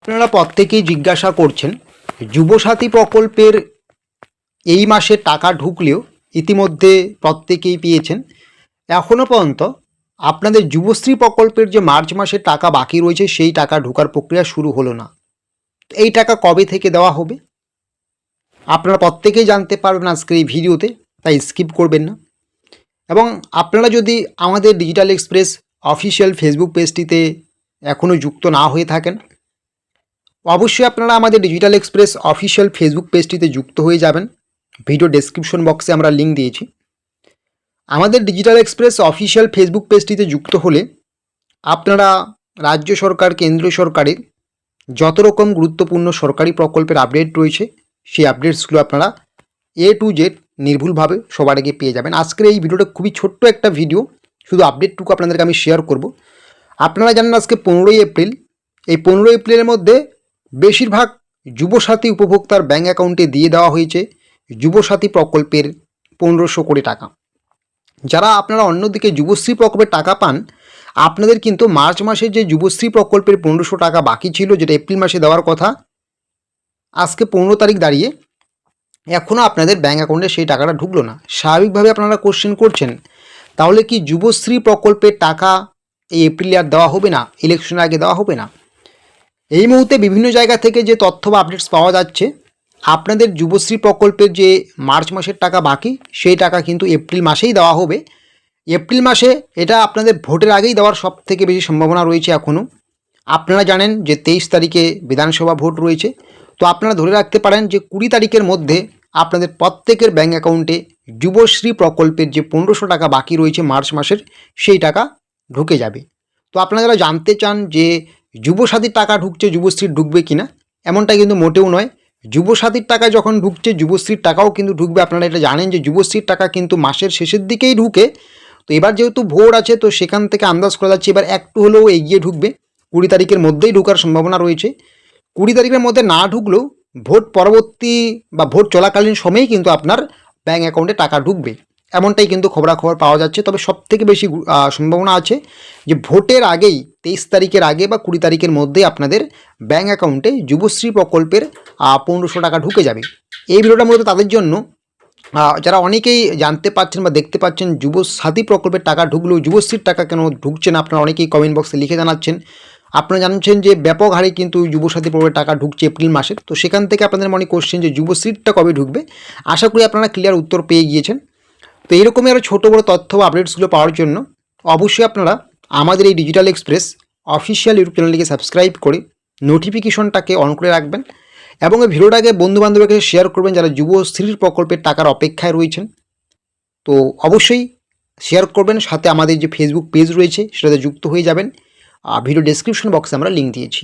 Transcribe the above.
আপনারা প্রত্যেকেই জিজ্ঞাসা করছেন যুবসাথী প্রকল্পের এই মাসে টাকা ঢুকলেও ইতিমধ্যে প্রত্যেকেই পেয়েছেন। এখনও পর্যন্ত আপনাদের যুবশ্রী প্রকল্পের যে মার্চ মাসে টাকা বাকি রয়েছে সেই টাকা ঢোকার প্রক্রিয়া শুরু হলো না। এই টাকা কবে থেকে দেওয়া হবে আপনারা প্রত্যেকেই জানতে পারবেন আজকের এই ভিডিওতে, তাই স্কিপ করবেন না। এবং আপনারা যদি আমাদের ডিজিটাল এক্সপ্রেস অফিসিয়াল ফেসবুক পেজটিতে এখনও যুক্ত না হয়ে থাকেন, অবশ্যই আপনারা আমাদের ডিজিটাল এক্সপ্রেস অফিসিয়াল ফেসবুক পেজটিতে যুক্ত হয়ে যাবেন। ভিডিও ডেসক্রিপশন বক্সে আমরা লিঙ্ক দিয়েছি। আমাদের ডিজিটাল এক্সপ্রেস অফিসিয়াল ফেসবুক পেজটিতে যুক্ত হলে আপনারা রাজ্য সরকার, কেন্দ্রীয় সরকারের যত রকম গুরুত্বপূর্ণ সরকারি প্রকল্পের আপডেট রয়েছে সেই আপডেটসগুলো আপনারা A to Z নির্ভুলভাবে সবার আগে পেয়ে যাবেন। আজকের এই ভিডিওটা খুবই ছোট্ট একটা ভিডিও, শুধু আপডেটটুকু আপনাদেরকে আমি শেয়ার করব। আপনারা জানেন আজকে 15ই এপ্রিল। এই 15 এপ্রিলের মধ্যে বেশিরভাগ যুবসাথী উপভোক্তার ব্যাঙ্ক অ্যাকাউন্টে দিয়ে দেওয়া হয়েছে যুবসাথী প্রকল্পের 1500 কোটি টাকা। যারা আপনারা অন্যদিকে যুবশ্রী প্রকল্পের টাকা পান, আপনাদের কিন্তু মার্চ মাসে যে যুবশ্রী প্রকল্পের 1500 টাকা বাকি ছিল, যেটা এপ্রিল মাসে দেওয়ার কথা, আজকে 15 তারিখ দাঁড়িয়ে এখনও আপনাদের ব্যাঙ্ক অ্যাকাউন্টে সেই টাকাটা ঢুকলো না। স্বাভাবিকভাবে আপনারা কোশ্চেন করছেন, তাহলে কি যুবশ্রী প্রকল্পের টাকা এই এপ্রিলে আর দেওয়া হবে না, ইলেকশনের আগে দেওয়া হবে না? এই মুহূর্তে বিভিন্ন জায়গা থেকে যে তথ্য বা আপডেটস পাওয়া যাচ্ছে, আপনাদের যুবশ্রী প্রকল্পের যে মার্চ মাসের টাকা বাকি সেই টাকা কিন্তু এপ্রিল মাসেই দেওয়া হবে। এপ্রিল মাসে এটা আপনাদের ভোটের আগেই দেওয়ার সব থেকে বেশি সম্ভাবনা রয়েছে এখনও। আপনারা জানেন যে 23 তারিখে বিধানসভা ভোট রয়েছে, তো আপনারা ধরে রাখতে পারেন যে 20 তারিখের মধ্যে আপনাদের প্রত্যেকের ব্যাঙ্ক অ্যাকাউন্টে যুবশ্রী প্রকল্পের যে 1500 টাকা বাকি রয়েছে মার্চ মাসের, সেই টাকা ঢুকে যাবে। তো আপনারা যারা জানতে চান যে যুবসাথীর টাকা ঢুকছে, যুবশ্রীর ঢুকবে কিনা, এমনটা কিন্তু মোটেও নয়। যুবসাথীর টাকা যখন ঢুকছে, যুবশ্রীর টাকাও কিন্তু ঢুকবে। আপনারা এটা জানেন যে যুবশ্রীর টাকা কিন্তু মাসের শেষের দিকেই ঢুকে। তো এবার যেহেতু ভোট আছে, তো সেখান থেকে আন্দাজ করা যাচ্ছে এবার একটু হলেও এগিয়ে ঢুকবে। 20 তারিখের মধ্যেই ঢোকার সম্ভাবনা রয়েছে। 20 তারিখের মধ্যে না ঢুকলেও ভোট পরবর্তী বা ভোট চলাকালীন সময়েই কিন্তু আপনার ব্যাঙ্ক অ্যাকাউন্টে টাকা ঢুকবে, এমনটাই কিন্তু খবরাখবর পাওয়া যাচ্ছে। তবে সবথেকে বেশি সম্ভাবনা আছে যে ভোটের আগেই, 23 তারিখের আগে বা 20 তারিখের মধ্যেই আপনাদের ব্যাঙ্ক অ্যাকাউন্টে যুবশ্রী প্রকল্পের 1500 টাকা ঢুকে যাবে। এই ভিডিওটা মূলত তাদের জন্য যারা অনেকেই জানতে পারছেন বা দেখতে পাচ্ছেন যুবসাথী প্রকল্পের টাকা ঢুকলেও যুবশ্রীর টাকা কেন ঢুকছে না। আপনারা অনেকেই কমেন্ট বক্সে লিখে জানাচ্ছেন। আপনারা জানছেন যে ব্যাপক হারে কিন্তু যুবসাথী প্রকল্পের টাকা ঢুকছে এপ্রিল মাসে। তো সেখান থেকে আপনাদের মনে কোশ্চেন যে যুবশ্রীটা কবে ঢুকবে। আশা করি আপনারা ক্লিয়ার উত্তর পেয়ে গিয়েছেন। তো এইরকমই আরও ছোটো বড়ো তথ্য বা আপডেটসগুলো পাওয়ার জন্য অবশ্যই আপনারা আমাদের এই ডিজিটাল এক্সপ্রেস অফিসিয়াল ইউটিউব চ্যানেলটিকে সাবস্ক্রাইব করে নোটিফিকেশনটাকে অন করে রাখবেন এবং এই ভিডিওটাকে বন্ধুবান্ধবের কাছে শেয়ার করবেন যারা যুবশ্রীর প্রকল্পের টাকার অপেক্ষায় রয়েছেন। তো অবশ্যই শেয়ার করবেন, সাথে আমাদের যে ফেসবুক পেজ রয়েছে সেটাতে যুক্ত হয়ে যাবেন। ভিডিও ডেসক্রিপশন বক্সে আমরা লিঙ্ক দিয়েছি।